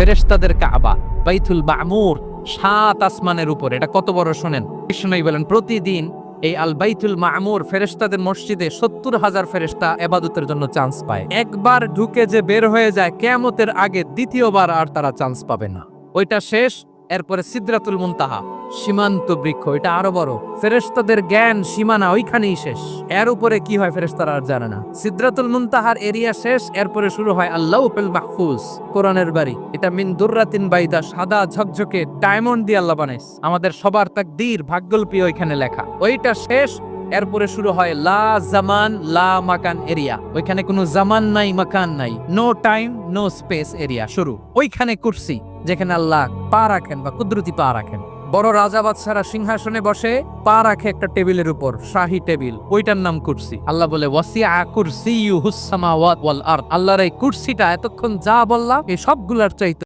ফেরেশতাদের কাবা, বাইতুল মামুর 7 আসমানের উপর। এটা কত বড় শোনেন। কৃষ্ণই বলেন প্রতিদিন এই আল বাইতুল মামুর ফেরেশতাদের মসজিদে 70,000 ফেরেশতা ইবাদতের জন্য চান্স পায়। একবার ঢুকে যে বের হয়ে যায় কিয়ামতের আগে দ্বিতীয়বার আর তারা চান্স পাবে না। ওইটা শেষ। এরপরে সিদরাতুল মুনতাহা, সীমান্ত বৃক্ষ, এটা আরো বড়। ফেরেশতাদের জ্ঞান সীমানা ওইখানেই শেষ। এর উপরে কি হয় ফেরেশতারা আর জানে না। সিদরাতুল মুনতাহার এরিয়া শেষ, এরপরে শুরু হয় আল্লাহুল মাহফুজ, কোরআনের বাড়ি। এটা মিন দুররাতিন বাইদা, সাদা ঝকঝকে ডায়মন্ড দিয়ে আল্লাহ বানাইছে। আমাদের সবার তাকদীর ভাগ্যলিপি ওইখানে লেখা। ওইটা শেষ, এরপরে শুরু হয় লা জামান লা মাকান এরিয়া। ওইখানে কোনো জামান নাই, মাকান নাই, no time no space area শুরু। ওইখানে কুরসি, যেখানে আল্লাহ পা রাখেন বা কুদরতি পা রাখেন। বড় রাজা বাদশারা সিংহাসনে বসে পা রাখে একটা টেবিলের উপর, শাহী টেবিল, ওইটার নাম কুরসি। আল্লাহ বলে ওয়াসিআ কুরসিয়ুহুস সামাওয়াত ওয়াল আরদ। আল্লাহর এই কুরসিটা এতক্ষণ যা বললাম এই সবগুলার চাইতে